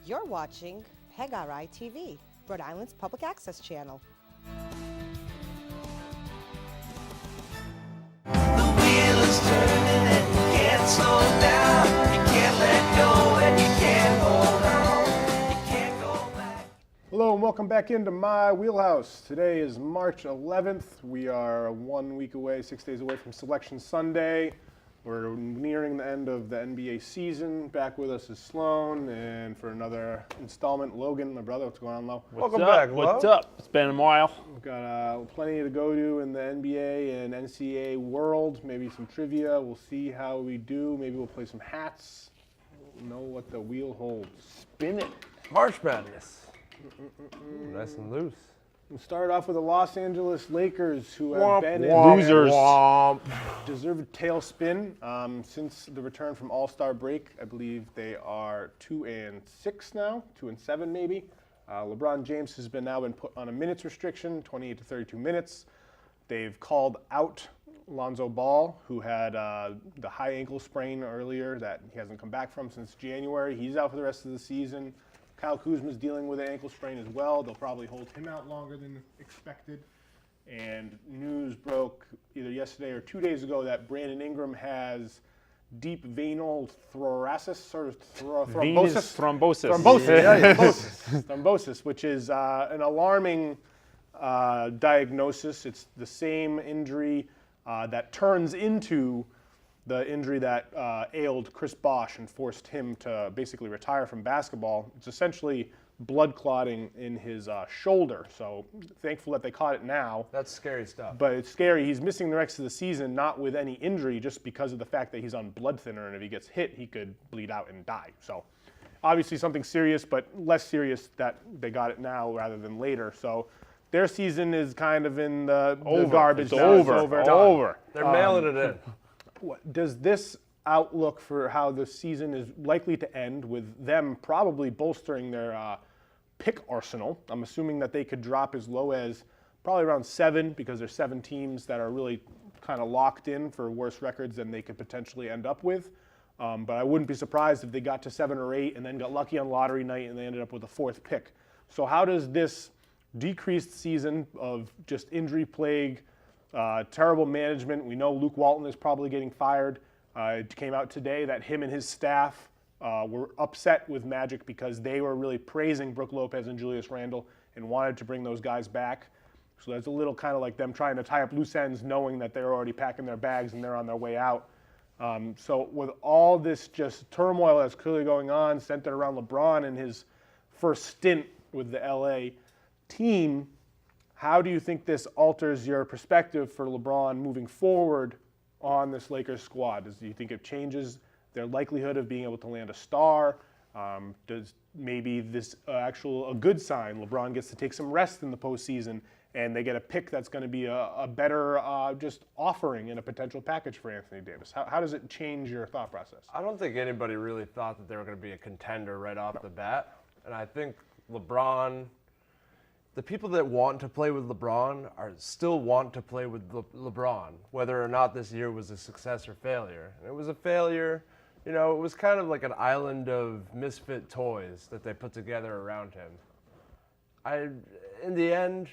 You're watching PEGRI TV, Rhode Island's public access channel. The wheel is turning and you can't slow down. You can't let go and you can't hold on. You can't go back. Hello and welcome back into my Wheelhouse. Today is March 11th. We are 1 week away, 6 days away from Selection Sunday. We're nearing the end of the NBA season. Back with us is Sloan, and for another installment, Logan, my brother. What's going on, Lo? Welcome back, Lo. What's up? It's been a while. We've got plenty to go to in the NBA and NCAA world. Maybe some trivia. We'll see how we do. Maybe we'll play some hats. We'll know what the wheel holds. Spin it. March Madness. Nice and loose. We'll start off with the Los Angeles Lakers, who have Womp, been womp, in Losers. womp. deserved tailspin since the return from All-Star break. I believe they are 2-6 now, 2-7 maybe. LeBron James has now been put on a minutes restriction, 28 to 32 minutes. They've called out Lonzo Ball, who had the high ankle sprain earlier that he hasn't come back from since January. He's out for the rest of the season. Kyle Kuzma's dealing with an ankle sprain as well. They'll probably hold him out longer than expected. And news broke either yesterday or 2 days ago that Brandon Ingram has deep venal thrombosis, or Venous thrombosis. Thrombosis, which is an alarming diagnosis. It's the same injury that turns into the injury that ailed Chris Bosh and forced him to basically retire from basketball. It's essentially blood clotting in his shoulder. So thankful that they caught it now. That's scary stuff. But it's scary. He's missing the rest of the season, not with any injury, just because of the fact that he's on blood thinner, and if he gets hit, he could bleed out and die. So obviously something serious, but less serious that they got it now rather than later. So their season is kind of in the garbage. It's now. over. It's over. They're mailing it in. Does this outlook for how the season is likely to end, with them probably bolstering their pick arsenal? I'm assuming that they could drop as low as probably around 7, because there's 7 teams that are really kind of locked in for worse records than they could potentially end up with. But I wouldn't be surprised if they got to 7 or 8 and then got lucky on lottery night and they ended up with a 4th pick. So how does this decreased season of just injury plague, terrible management — we know Luke Walton is probably getting fired. It came out today that him and his staff were upset with Magic because they were really praising Brook Lopez and Julius Randle and wanted to bring those guys back. So that's a little kind of like them trying to tie up loose ends, knowing that they're already packing their bags and they're on their way out. So with all this just turmoil that's clearly going on, centered around LeBron and his first stint with the LA team, how do you think this alters your perspective for LeBron moving forward on this Lakers squad? Do you think it changes their likelihood of being able to land a star? Does maybe this a good sign? LeBron gets to take some rest in the postseason, and they get a pick that's going to be a better just offering in a potential package for Anthony Davis. How does it change your thought process? I don't think anybody really thought that they were going to be a contender right off the bat. And I think LeBron, the people that want to play with LeBron still want to play with LeBron, whether or not this year was a success or failure. And it was a failure. You know, it was kind of like an island of misfit toys that they put together around him. In the end,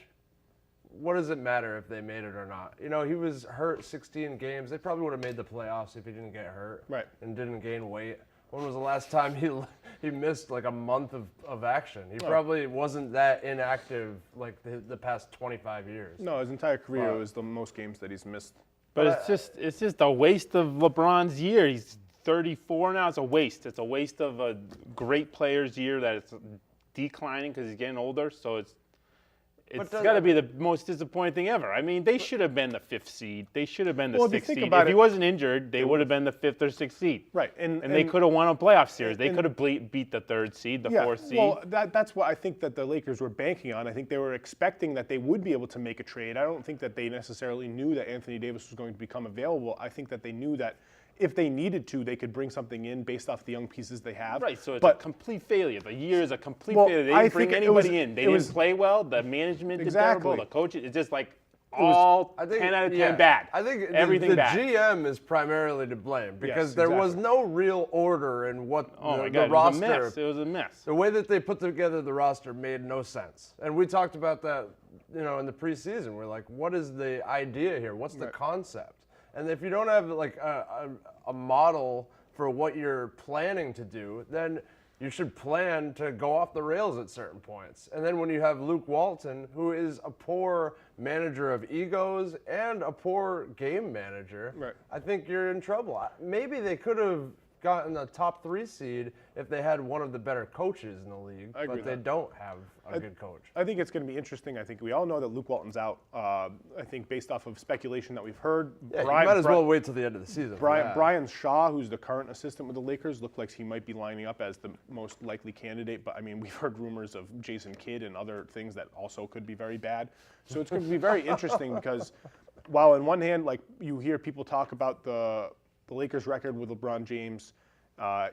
what does it matter if they made it or not? You know, he was hurt 16 games. They probably would have made the playoffs if he didn't get hurt, Right, and didn't gain weight. When was the last time he missed like a month of action? He probably wasn't that inactive like the past 25 years. No, his entire career was the most games that he's missed. But it's just a waste of LeBron's year. He's 34 now. It's a waste. It's a waste of a great player's year that it's declining because he's getting older. So it's got to be the most disappointing thing ever. I mean, they should have been the 5th seed. They should have been the 6th seed. If he wasn't injured, they would have been the 5th or 6th seed. Right, and they could have won a playoff series. They could have beat the 3rd seed, the 4th seed. Well, that's what I think that the Lakers were banking on. I think they were expecting that they would be able to make a trade. I don't think that they necessarily knew that Anthony Davis was going to become available. I think that they knew that if they needed to, they could bring something in based off the young pieces they have. Right, so it's a complete failure. The year is a complete failure. They didn't bring anybody in. They didn't play well. The management did terrible. The coaches, it's just like all I think 10 out of 10 yeah, bad. I think everything the bad. GM is primarily to blame because Yes, there was exactly. no real order in what Oh my the God, roster. it was a mess. It was a mess. The way that they put together the roster made no sense, and we talked about that, in the preseason. We're like, what is the idea here? What's the concept? And if you don't have like a model for what you're planning to do, then you should plan to go off the rails at certain points. And then when you have Luke Walton, who is a poor manager of egos and a poor game manager, Right. I think you're in trouble. Maybe they could have gotten a top 3 seed if they had one of the better coaches in the league, I agree but with they that. don't have a good coach. I think it's going to be interesting. I think we all know that Luke Walton's out. I think based off of speculation that we've heard, Yeah, you might as well wait till the end of the season. for that. Brian Shaw, who's the current assistant with the Lakers, looked like he might be lining up as the most likely candidate. But I mean, we've heard rumors of Jason Kidd and other things that also could be very bad. So it's going to be very interesting because while on one hand, like you hear people talk about the Lakers record with LeBron James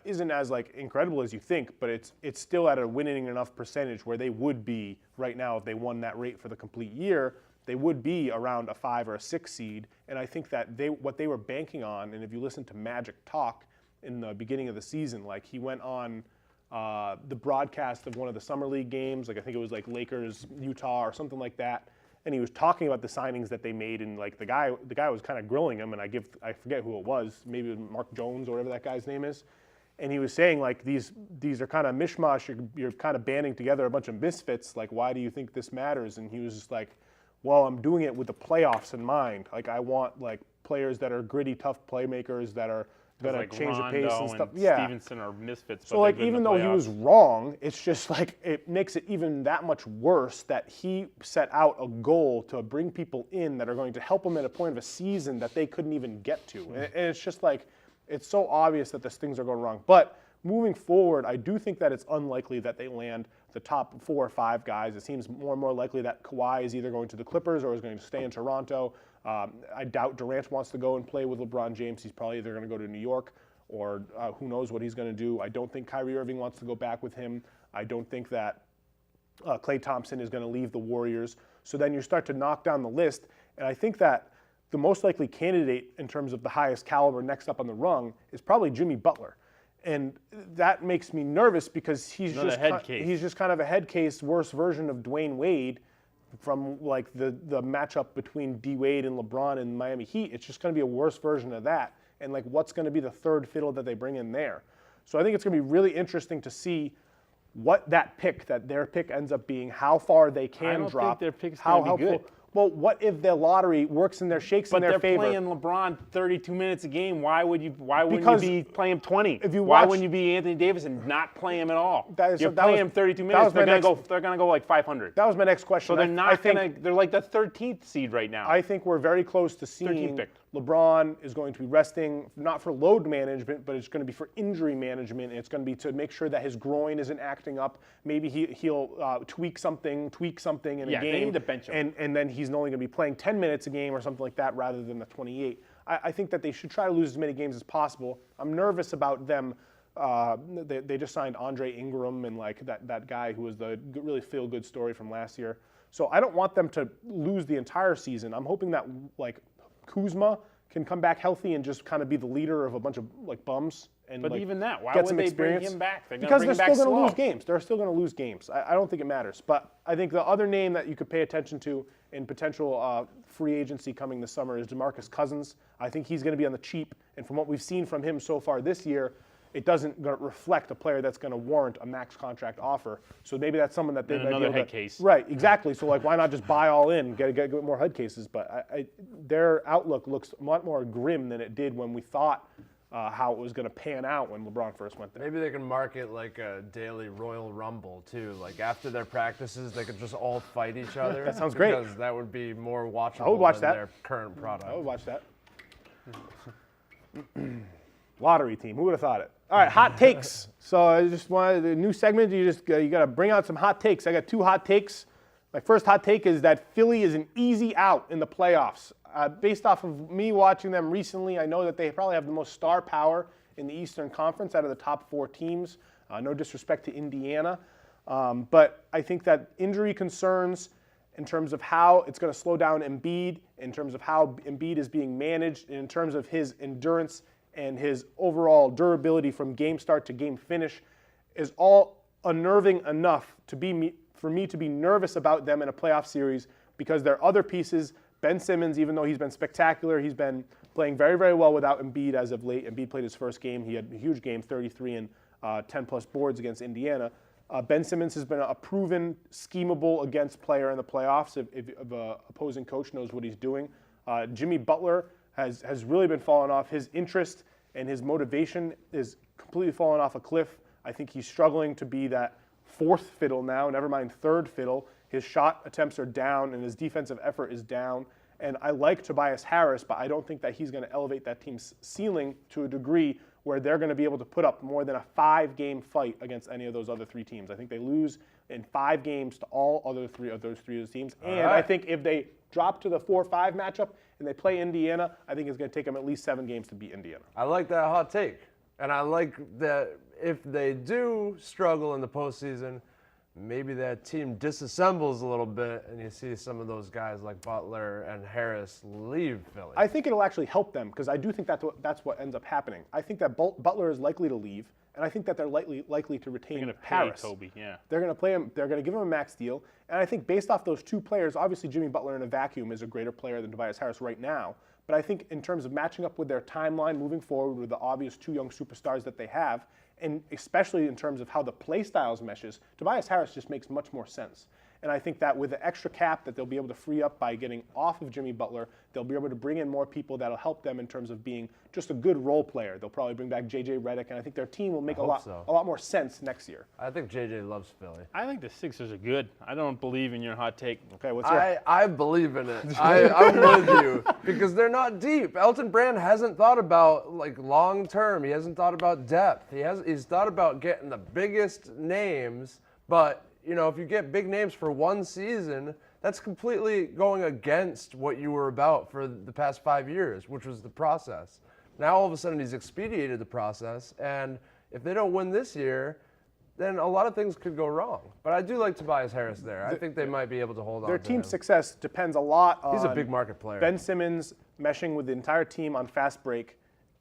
isn't as like incredible as you think, but it's still at a winning enough percentage where they would be right now if they won that rate for the complete year. They would be around a 5 or a 6 seed, and I think that what they were banking on, and if you listen to Magic talk in the beginning of the season, like he went on the broadcast of one of the summer league games, like I think it was like Lakers Utah or something like that, and he was talking about the signings that they made, and like the guy was kind of grilling him, and I forget who it was, maybe it was Mark Jones or whatever that guy's name is. And he was saying, like, these are kind of mishmash. You're kind of banding together a bunch of misfits. Like, why do you think this matters? And he was just like, well, I'm doing it with the playoffs in mind. Like, I want, like, players that are gritty, tough playmakers that are going to change the pace and stuff. And Yeah. Stevenson are misfits. So, but like, they're good in even the though he playoffs. was wrong, it's just, like, it makes it even that much worse that he set out a goal to bring people in that are going to help him at a point of a season that they couldn't even get to. And it's just, like, it's so obvious that these things are going wrong. But moving forward, I do think that it's unlikely that they land the top 4 or 5 guys. It seems more and more likely that Kawhi is either going to the Clippers or is going to stay in Toronto. I doubt Durant wants to go and play with LeBron James. He's probably either going to go to New York or who knows what he's going to do. I don't think Kyrie Irving wants to go back with him. I don't think that Klay Thompson is going to leave the Warriors. So then you start to knock down the list, and I think that the most likely candidate in terms of the highest caliber next up on the rung is probably Jimmy Butler. And that makes me nervous because he's just kind of a head case, worse version of Dwayne Wade from like the matchup between D Wade and LeBron and Miami Heat. It's just going to be a worse version of that. And like, what's going to be the third fiddle that they bring in there? So I think it's going to be really interesting to see what their pick ends up being, how far they can I don't drop, think their pick's how gonna be good. helpful. Well, what if the lottery works in their shakes in their they're favor? playing LeBron 32 minutes a game. Why wouldn't Because you be playing him 20? if you Why watch- wouldn't you be Anthony Davis and not play him at all? You're that playing was- him 32 that minutes. was my They're gonna go like 500. That was my next question. So they're I not think, gonna. They're like the 13th seed right now. I think we're very close to seeing pick. LeBron is going to be resting, not for load management, but it's going to be for injury management. And it's going to be to make sure that his groin isn't acting up. Maybe he'll tweak something in a game. they need to bench him. And then he's only going to be playing 10 minutes a game or something like that rather than the 28. I think that they should try to lose as many games as possible. I'm nervous about them. They just signed Andre Ingram and like that guy who was the really feel-good story from last year. So I don't want them to lose the entire season. I'm hoping that like Kuzma can come back healthy and just kind of be the leader of a bunch of like bums. And But like, even that, why get would some they experience. bring him back? They're gonna Because bring they're him back still going to slow. lose games. They're still going to lose games. I don't think it matters. But I think the other name that you could pay attention to in potential free agency coming this summer is DeMarcus Cousins. I think he's going to be on the cheap. And from what we've seen from him so far this year, it doesn't reflect a player that's going to warrant a max contract offer. So maybe that's someone that they And might be another able to, head case. Right, exactly. So like, why not just buy all in, get more head cases? But their outlook looks a lot more grim than it did when we thought how it was going to pan out when LeBron first went there. Maybe they can market like a daily Royal Rumble too. Like after their practices, they could just all fight each other. That sounds great. Because that would be more watchable I would watch than that. their current product. I would watch that. Lottery team. Who would have thought it? All right, hot takes. So I just wanted a new segment. You got to bring out some hot takes. I got 2 hot takes. My first hot take is that Philly is an easy out in the playoffs. Based off of me watching them recently, I know that they probably have the most star power in the Eastern Conference out of the top 4 teams. No disrespect to Indiana. But I think that injury concerns in terms of how it's going to slow down Embiid, in terms of how Embiid is being managed, in terms of his endurance and his overall durability from game start to game finish, is all unnerving enough for me to be nervous about them in a playoff series, because there are other pieces. Ben Simmons, even though he's been spectacular, he's been playing very, very well without Embiid as of late. Embiid played his first game. He had a huge game, 33 and 10-plus boards against Indiana. Ben Simmons has been a proven, schemable against player in the playoffs if an opposing coach knows what he's doing. Jimmy Butler has really been falling off. His interest and his motivation is completely falling off a cliff. I think he's struggling to be that fourth fiddle now, never mind third fiddle. His shot attempts are down and his defensive effort is down. And I like Tobias Harris, but I don't think that he's going to elevate that team's ceiling to a degree where they're going to be able to put up more than a 5-game fight against any of those other 3 teams. I think they lose in 5 games to all other 3 of those teams. And I think if they drop to the 4-5 matchup and they play Indiana, I think it's going to take them at least 7 games to beat Indiana. I like that hot take. And I like that if they do struggle in the postseason, maybe that team disassembles a little bit and you see some of those guys like Butler and Harris leave Philly. I think it'll actually help them, because I do think that's what ends up happening. I think that Butler is likely to leave, and I think that they're likely to retain Harris. Toby, yeah. They're going to play him. They're going to give him a max deal, and I think based off those 2 players, obviously Jimmy Butler in a vacuum is a greater player than Tobias Harris right now. But I think in terms of matching up with their timeline moving forward with the obvious 2 young superstars that they have, and especially in terms of how the play styles meshes, Tobias Harris just makes much more sense. And I think that with the extra cap that they'll be able to free up by getting off of Jimmy Butler, they'll be able to bring in more people that'll help them in terms of being just a good role player. They'll probably bring back J.J. Redick, and I think their team will make a lot more sense next year. I think JJ loves Philly. I think the Sixers are good. I don't believe in your hot take. Okay, what's your... I believe in it. I'm with you because they're not deep. Elton Brand hasn't thought about like long term. He hasn't thought about depth. He's thought about getting the biggest names, but you know, if you get big names for one season, that's completely going against what you were about for the past 5 years, which was the process. Now all of a sudden he's expedited the process, and if they don't win this year, then a lot of things could go wrong. But I do like Tobias Harris there. I think they might be able to hold on to him. Their team's success depends a lot on He's a big market player. Ben Simmons meshing with the entire team on fast break,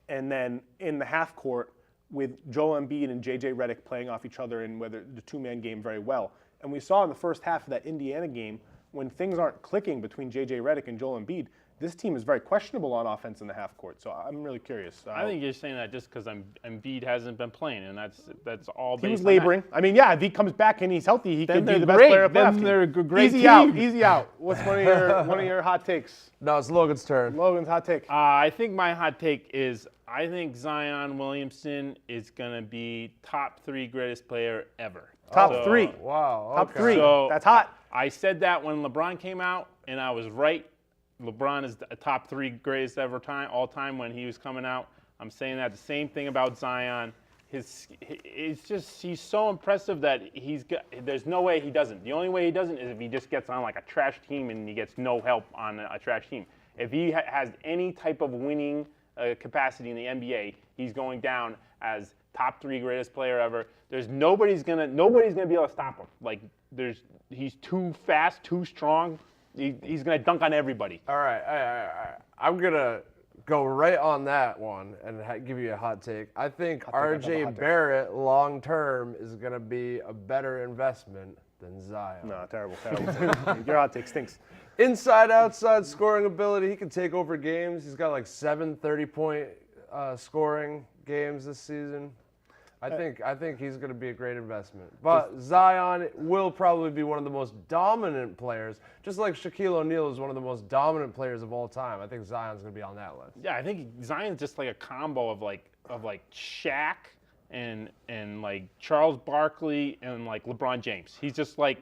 and then in the half court with Joel Embiid and J.J. Redick playing off each other in whether the 2-man game very well. And we saw in the first half of that Indiana game, when things aren't clicking between J.J. Redick and Joel Embiid, this team is very questionable on offense in the half court. So I'm really curious. I think you're saying that just because Embiid hasn't been playing, and that's all based on he was laboring. that. I mean, yeah, if he comes back and he's healthy, he could be they're the best great. player of the playoff Then team. they're a great Easy team. out, easy out. What's one of your hot takes? No, it's Logan's turn. Logan's hot take. I think my hot take is I think Zion Williamson is going to be top 3 greatest player ever. Top 3. Wow. Top okay. 3. So That's hot. I said that when LeBron came out, and I was right. LeBron is the top 3 greatest all time when he was coming out. I'm saying that the same thing about Zion. He's so impressive that there's no way he doesn't. The only way he doesn't is if he just gets on like a trash team and he gets no help on a trash team. If he has any type of winning capacity in the NBA, he's going down as top 3 greatest player ever. Nobody's gonna be able to stop him. Like he's too fast, too strong. He's gonna dunk on everybody. All right. I'm gonna go right on that one and give you a hot take. I think RJ Barrett long term is gonna be a better investment than Zion. No, terrible. Your hot take stinks. Inside, outside scoring ability. He can take over games. He's got like 7 30-point scoring games this season. I think he's going to be a great investment. But Zion will probably be one of the most dominant players, just like Shaquille O'Neal is one of the most dominant players of all time. I think Zion's going to be on that list. Yeah, I think Zion's just like a combo of like Shaq and like Charles Barkley and like LeBron James. He's just like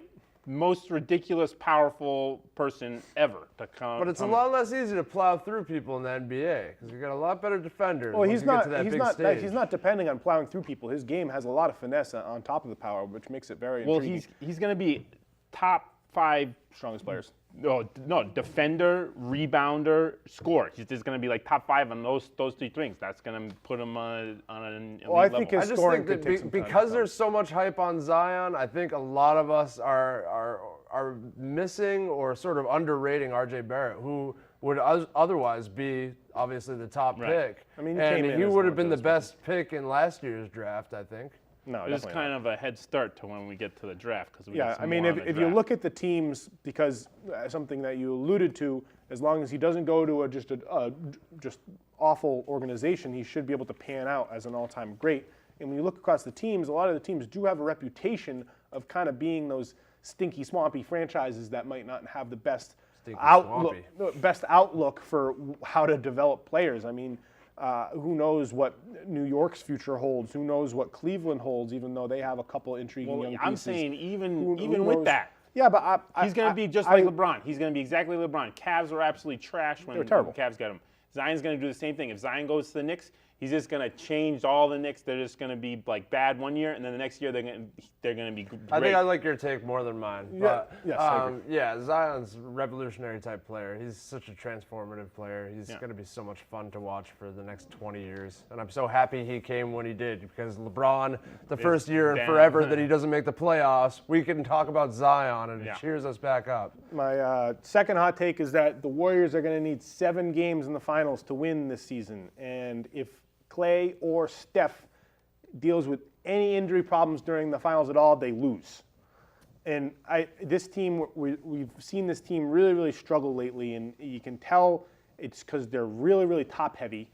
most ridiculous, powerful person ever to come. But it's a lot less easy to plow through people in the NBA because you got a lot better defenders. Well, he's not depending on plowing through people. His game has a lot of finesse on top of the power, which makes it very intriguing. Well, he's going to be top 5 strongest players. No, defender, rebounder, scorer. He's just going to be like top 5 on those 3 things. That's going to put him on an elite I think level. his scoring could take some time because to there's so much hype on Zion. I think a lot of us are are missing or sort of underrating R.J. Barrett, who would otherwise be obviously the top pick. I mean, he would have been the best pick in last year's draft, I think. No, It was kind of a head start to when we get to the draft because we yeah. get some I mean, more on the if you draft. look at the teams, because something that you alluded to, as long as he doesn't go to just awful organization, he should be able to pan out as an all-time great. And when you look across the teams, a lot of the teams do have a reputation of kind of being those stinky, swampy franchises that might not have the best outlook for how to develop players. I mean, who knows what New York's future holds? Who knows what Cleveland holds? Even though they have a couple intriguing young pieces. I'm saying even Who with knows? that, Yeah, but he's going to be just like LeBron. He's going to be exactly LeBron. Cavs were absolutely trash when the terrible. Cavs got him. Zion's going to do the same thing. If Zion goes to the Knicks, he's just going to change all the Knicks. They're just going to be like bad one year, and then the next year they're going to be great. I think I like your take more than mine. Yeah, But, yes, I agree. yeah, Zion's a revolutionary type player. He's such a transformative player. He's going to be so much fun to watch for the next 20 years. And I'm so happy he came when he did, because LeBron, the first year in down. forever that he doesn't make the playoffs, we can talk about Zion, and it cheers us back up. My second hot take is that the Warriors are going to need 7 games in the finals to win this season. And if Clay or Steph deals with any injury problems during the finals at all, they lose. And this team, we've seen this team really, really struggle lately, and you can tell it's because they're really, really top heavy,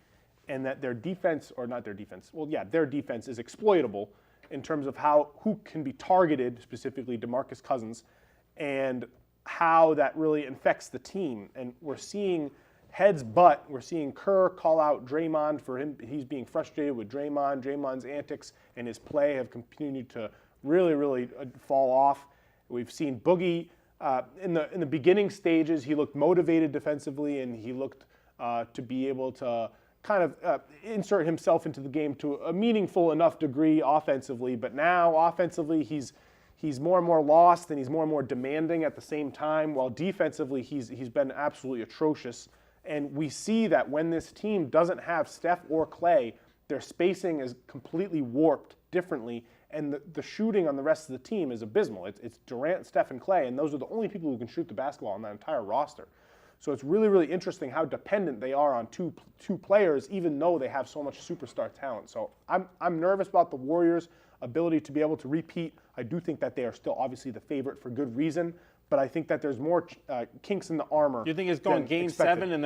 and that their defense, or not their defense, well, yeah, their defense is exploitable in terms of who can be targeted, specifically DeMarcus Cousins, and how that really infects the team. And we're seeing we're seeing Kerr call out Draymond for him. He's being frustrated with Draymond. Draymond's antics and his play have continued to really, really fall off. We've seen Boogie in the beginning stages. He looked motivated defensively, and he looked to be able to kind of insert himself into the game to a meaningful enough degree offensively. But now offensively, he's more and more lost, and he's more and more demanding at the same time. While defensively, he's been absolutely atrocious. And we see that when this team doesn't have Steph or Clay, their spacing is completely warped differently, and the shooting on the rest of the team is abysmal. It's Durant, Steph, and Clay, and those are the only people who can shoot the basketball on that entire roster. So it's really, really interesting how dependent they are on two players, even though they have so much superstar talent. So I'm nervous about the Warriors' ability to be able to repeat. I do think that they are still obviously the favorite for good reason, but I think that there's more kinks in the armor. You think it's going than Game expected. 7, and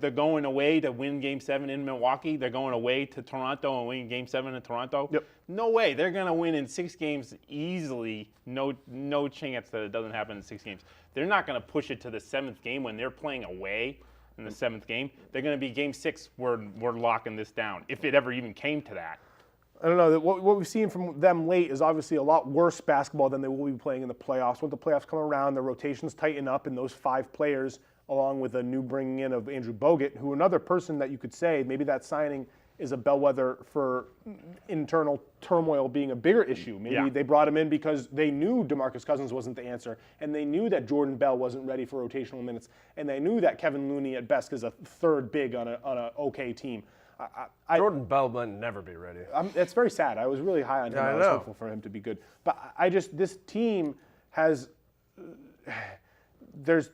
they're going away to win Game 7 in Milwaukee? They're going away to Toronto and win Game 7 in Toronto? Yep. No way. They're going to win in 6 games easily. No chance that it doesn't happen in 6 games. They're not going to push it to the 7th game when they're playing away in the 7th game. They're going to be Game 6. We're locking this down, if it ever even came to that. I don't know. What we've seen from them late is obviously a lot worse basketball than they will be playing in the playoffs. When the playoffs come around, the rotations tighten up, and those 5 players, along with a new bringing in of Andrew Bogut, who another person that you could say maybe that signing is a bellwether for internal turmoil being a bigger issue. Maybe they brought him in because they knew DeMarcus Cousins wasn't the answer, and they knew that Jordan Bell wasn't ready for rotational minutes, and they knew that Kevin Looney at best is a third big on a okay team. Jordan Bell might never be ready. It's very sad. I was really high on him. I was hopeful for him to be good. But this team has, this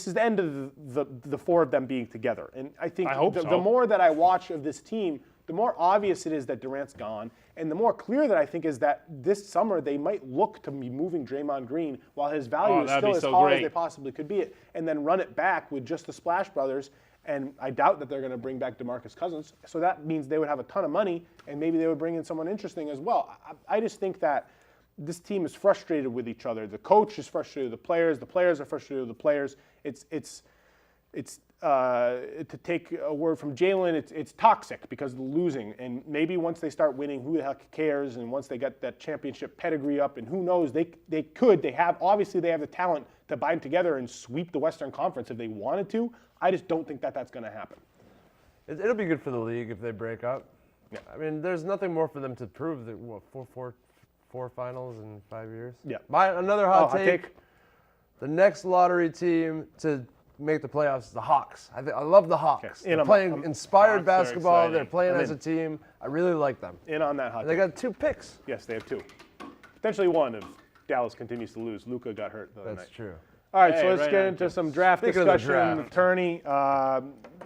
is the end of the 4 of them being together. And I think the more that I watch of this team, the more obvious it is that Durant's gone. And the more clear that I think is that this summer they might look to be moving Draymond Green while his value is still as high as they possibly could be, and then run it back with just the Splash Brothers. And I doubt that they're going to bring back DeMarcus Cousins. So that means they would have a ton of money, and maybe they would bring in someone interesting as well. I just think that this team is frustrated with each other. The coach is frustrated with the players are frustrated with the players. It's to take a word from Jalen, it's toxic because of the losing. And maybe once they start winning, who the heck cares? And once they get that championship pedigree up, and who knows, they have the talent to bind together and sweep the Western Conference if they wanted to. I just don't think that that's going to happen. It'll be good for the league if they break up. Yeah. I mean, there's nothing more for them to prove. That four finals in 5 years. Yeah. Another hot take. The next lottery team to make the playoffs is the Hawks. I love the Hawks. Okay. They're playing inspired Hawks are basketball. exciting. They're playing as a team. I really like them. In on that hot They take. got 2 picks. Yes, they have 2. Potentially 1 if Dallas continues to lose. Luka got hurt the other That's night. true. All right, Hey, so let's right get on into cue. some draft Speaking of the discussion. draft. Tourney,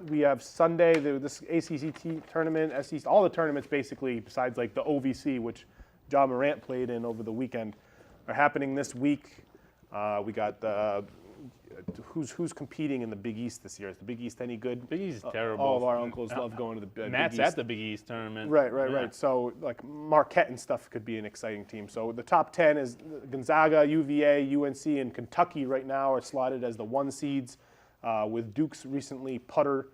we have Sunday, this ACC tournament, SEC, all the tournaments basically, besides like the OVC, which John Morant played in over the weekend, are happening this week. We got who's competing in the Big East this year? Is the Big East any good? Big East is terrible. All of our uncles love going to the Big Matt's East. at the Big East tournament. Right. Yeah. So like Marquette and stuff could be an exciting team. So the top 10 is Gonzaga, UVA, UNC, and Kentucky right now are slotted as the 1 seeds. With Duke's recently putter,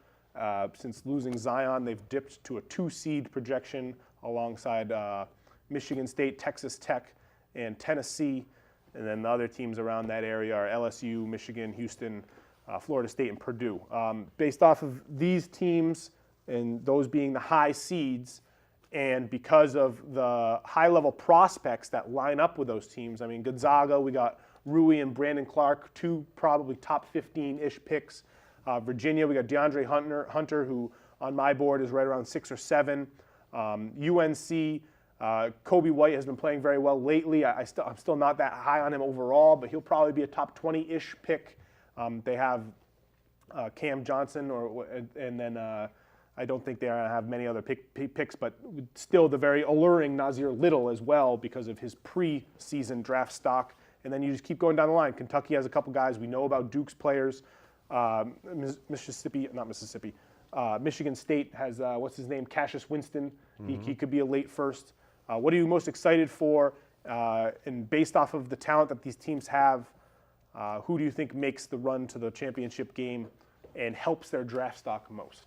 since losing Zion, they've dipped to a 2 seed projection alongside Michigan State, Texas Tech, and Tennessee. And then the other teams around that area are LSU, Michigan, Houston, Florida State, and Purdue. Based off of these teams and those being the high seeds, and because of the high-level prospects that line up with those teams, I mean, Gonzaga, we got Rui and Brandon Clark, 2 probably top 15-ish picks. Virginia, we got DeAndre Hunter, who on my board is right around 6 or 7. UNC, Kobe White has been playing very well lately. I'm still not that high on him overall, but he'll probably be a top 20-ish pick. They have Cam Johnson, and then I don't think they have many other picks, but still the very alluring Nasir Little as well because of his pre-season draft stock. And then you just keep going down the line. Kentucky has a couple guys we know about. Duke's players. Michigan State has what's his name, Cassius Winston. He could be a late first. What are you most excited for? And based off of the talent that these teams have, who do you think makes the run to the championship game and helps their draft stock most?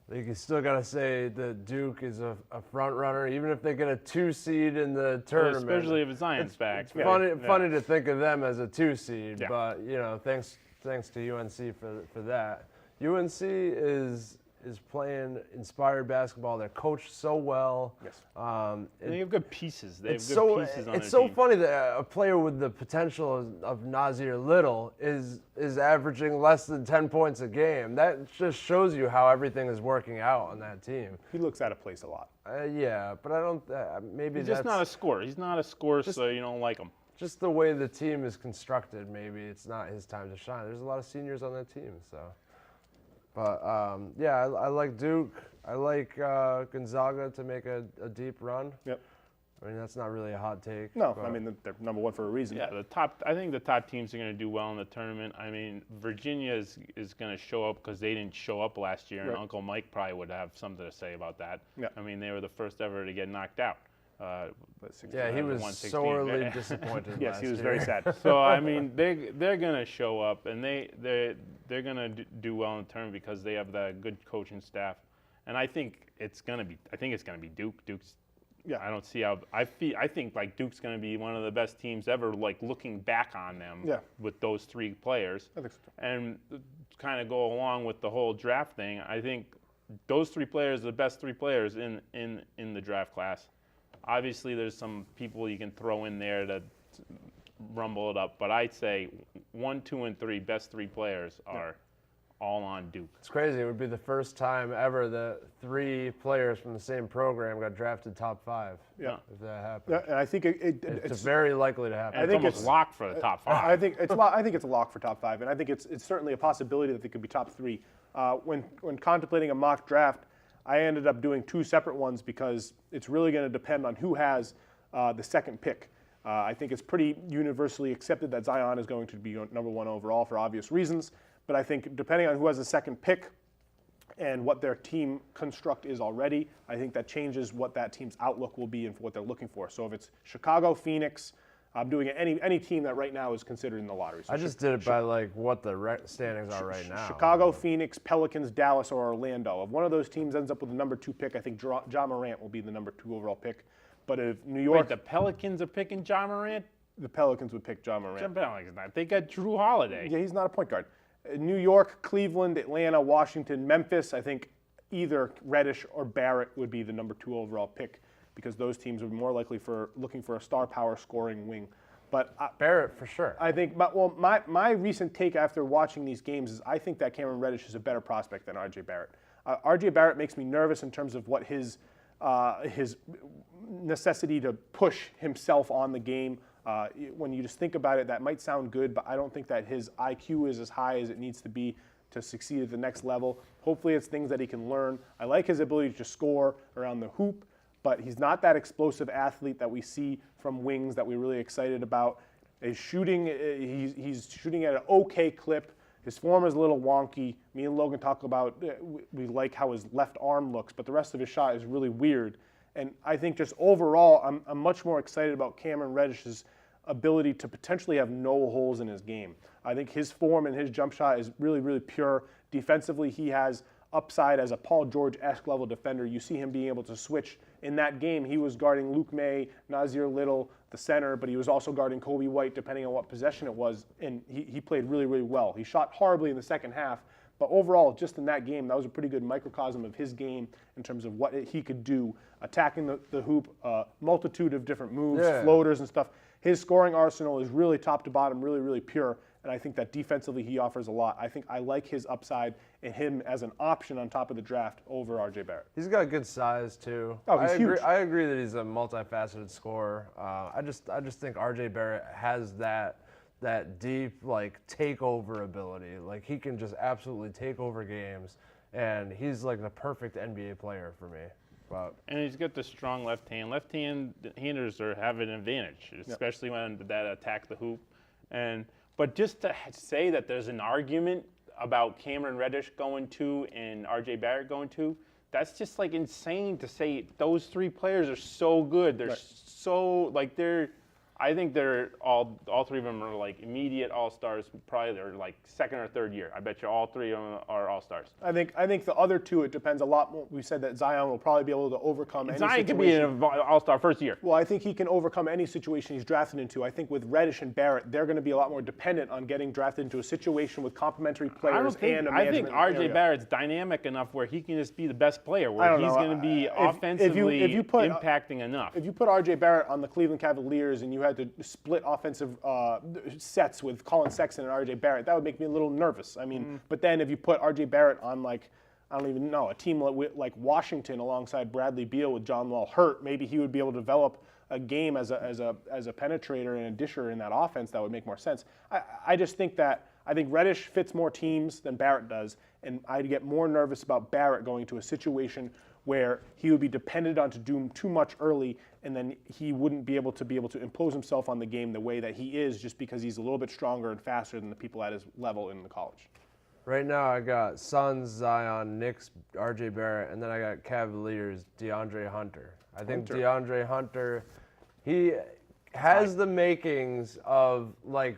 I think you still got to say that Duke is a front runner, even if they get a 2 seed in the tournament. Especially if Zion's back. It's funny to think of them as a 2 seed, Yeah. but thanks to UNC for that. UNC is playing inspired basketball. They're coached so well. Yes. And they have good pieces. They have It's good so pieces on it's their so team. funny that a player with the potential of Nasir Little is averaging less than 10 points a game. That just shows you how everything is working out on that team. He looks out of place a lot. Yeah, but I don't. Maybe He's that's just not a scorer. He's not a scorer, so you don't like him. just the way the team is constructed. Maybe it's not his time to shine. There's a lot of seniors on that team, so. But yeah, I like Duke. I like Gonzaga to make a deep run. Yep. I mean, that's not really a hot take. No, but- I mean they're number 1 for a reason. Yeah, I think the top teams are going to do well in the tournament. I mean, Virginia is going to show up because they didn't show up last year, and Right. Uncle Mike probably would have something to say about that. Yeah. I mean, they were the first ever to get knocked out. Yeah, he was 116. sorely disappointed. Yes, last he was year. very sad. So I mean, they're going to show up, and they're going to do well in the tournament because they have that good coaching staff. And I think it's going to be Duke. Duke's. Yeah. I don't see how. I think like Duke's going to be one of the best teams ever. Like looking back on them. Yeah. With those 3 players. I think so too. And kind of go along with the whole draft thing. I think those 3 players are the best 3 players in the draft class. Obviously, there's some people you can throw in there to rumble it up, but I'd say 1, 2, and 3 best 3 players are all on Duke. It's crazy. It would be the first time ever that 3 players from the same program got drafted top 5. Yeah. If that happens. Yeah, and I think It's very likely to happen. And think it's almost it's- locked for the top 5. I think it's a lock for top 5, and I think it's certainly a possibility that they could be top 3. When contemplating a mock draft, I ended up doing 2 separate ones because it's really going to depend on who has the second pick. I think it's pretty universally accepted that Zion is going to be number 1 overall for obvious reasons, but I think depending on who has the second pick and what their team construct is already, I think that changes what that team's outlook will be and for what they're looking for. So if it's Chicago, Phoenix, I'm doing it any team that right now is considered in the lottery. So I just did it by like what the standings are right now. Chicago, Phoenix, Pelicans, Dallas, or Orlando. If one of those teams ends up with the number 2 pick, I think John Morant will be the number 2 overall pick. But if New York, Wait, the Pelicans are picking John Morant? the Pelicans would pick John Morant. John Pelicans not. They got Drew Holiday. Yeah, he's not a point guard. New York, Cleveland, Atlanta, Washington, Memphis, I think either Reddish or Barrett would be the number 2 overall pick because those teams would be more likely for looking for a star power scoring wing. But Barrett for sure. I think, my recent take after watching these games is I think that Cameron Reddish is a better prospect than R.J. Barrett. R.J. Barrett makes me nervous in terms of what his necessity to push himself on the game When you just think about it, that might sound good, but I don't think that his IQ is as high as it needs to be to succeed at the next level. Hopefully it's things that he can learn. I like his ability to score around the hoop, but he's not that explosive athlete that we see from wings that we're really excited about. His shooting, he's shooting at an okay clip. His form is a little wonky. Me and Logan talk about, we like how his left arm looks, but the rest of his shot is really weird. And I think just overall, I'm much more excited about Cameron Reddish's ability to potentially have no holes in his game. I think his form and his jump shot is really, really pure. Defensively, he has upside as a Paul George-esque level defender. You see him being able to switch. In that game, he was guarding Luke May, Nazir Little, the center, but he was also guarding Kobe White, depending on what possession it was, and he played really, really well. He shot horribly in the second half, but overall, just in that game, that was a pretty good microcosm of his game in terms of what he could do, attacking the hoop, multitude of different moves, floaters and stuff. His scoring arsenal is really top to bottom, really, really pure. And I think that defensively he offers a lot. I think I like his upside and him as an option on top of the draft over RJ Barrett. He's got good size too. Oh, he's huge. I agree that he's a multifaceted scorer. I just think RJ Barrett has that deep like takeover ability. Like he can just absolutely take over games, and he's like the perfect NBA player for me. Wow. And he's got the strong left hand. Left-handers have an advantage, especially when that attack the hoop. But just to say that there's an argument about Cameron Reddish going 2 and RJ Barrett going 2, that's just like insane to say. Those three players are so good. They're so like I think they're all three of them are like immediate all-stars. Probably they're like second or third year. I bet you all three of them are all-stars. I think the other two, it depends a lot more. We said that Zion will probably be able to overcome any situation. Zion could be an all-star first year. Well, I think he can overcome any situation he's drafted into. I think with Reddish and Barrett, they're going to be a lot more dependent on getting drafted into a situation with complementary players and a management I think RJ area. Barrett's dynamic enough where he can just be the best player, where he's going to be offensively impacting enough. If you put RJ Barrett on the Cleveland Cavaliers and you had to split offensive sets with Colin Sexton and RJ Barrett, that would make me a little nervous. I mean, but then if you put RJ Barrett on like, I don't even know, a team like Washington alongside Bradley Beal with John Wall hurt, maybe he would be able to develop a game as a penetrator and a disher in that offense that would make more sense. I just think that I think Reddish fits more teams than Barrett does, and I'd get more nervous about Barrett going to a situation where he would be dependent on to do too much early, and then he wouldn't be able to impose himself on the game the way that he is, just because he's a little bit stronger and faster than the people at his level in the college. Right now, I got Suns, Zion, Knicks, RJ Barrett, and then I got Cavaliers, DeAndre Hunter. I think DeAndre Hunter, he has the makings of like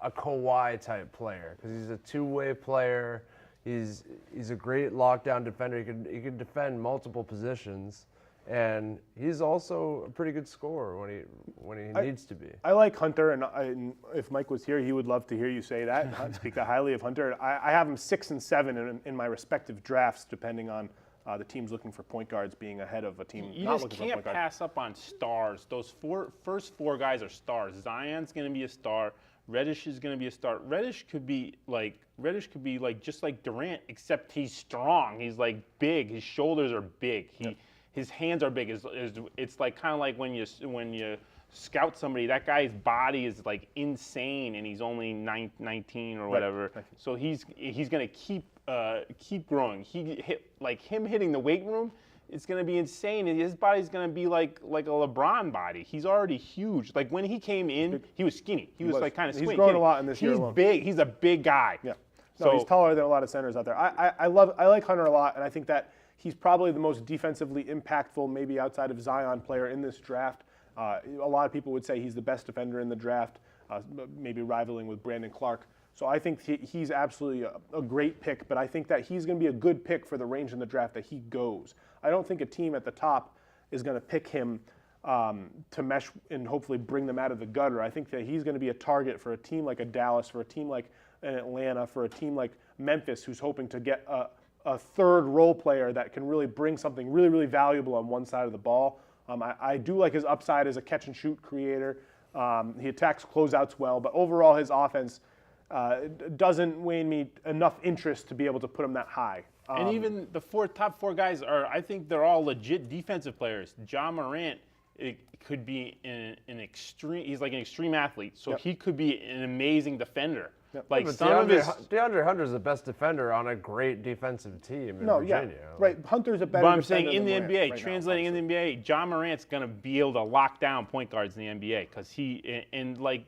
a Kawhi type player because he's a two-way player. He's a great lockdown defender. He can defend multiple positions, and he's also a pretty good scorer when he needs to be. I like Hunter, and if Mike was here, he would love to hear you say that, speak that highly of Hunter. I have him 6 and 7 in my respective drafts, depending on the teams looking for point guards being ahead of a team You not just looking for point can't guards. pass up on stars. Those first four guys are stars. Zion's going to be a star. Reddish is going to be a star. Reddish could be like just like Durant, except he's strong. He's like big. His shoulders are big. His hands are big. It's like kind of like when you scout somebody. That guy's body is like insane, and he's only 19 or whatever. Right. So he's going to keep growing. Him hitting the weight room. It's going to be insane. His body's going to be like a LeBron body. He's already huge. Like when he came in, he was skinny. He was like kind of squinty. He's grown a lot in this year He's alone. big. He's a big guy. Yeah. No, he's taller than a lot of centers out there. I like Hunter a lot, and I think that he's probably the most defensively impactful, maybe outside of Zion, player in this draft. A lot of people would say he's the best defender in the draft, maybe rivaling with Brandon Clark. So I think he's absolutely a great pick, but I think that he's going to be a good pick for the range in the draft that he goes. I don't think a team at the top is going to pick him to mesh and hopefully bring them out of the gutter. I think that he's going to be a target for a team like a Dallas, for a team like an Atlanta, for a team like Memphis, who's hoping to get a third role player that can really bring something really, really valuable on one side of the ball. I do like his upside as a catch-and-shoot creator. He attacks closeouts well, but overall his offense doesn't wane me enough interest to be able to put him that high. And even the top four guys I think they're all legit defensive players. Ja Morant it could be an extreme. He's like an extreme athlete, so Yep. he could be an amazing defender. Yep. Like But some of his. DeAndre Hunter's the best defender on a great defensive team in No, Virginia. yeah, right. Hunter's a better. But I'm saying defender in the than NBA, Morant right now, translating in the NBA, John Morant's gonna be able to lock down point guards in the NBA because and like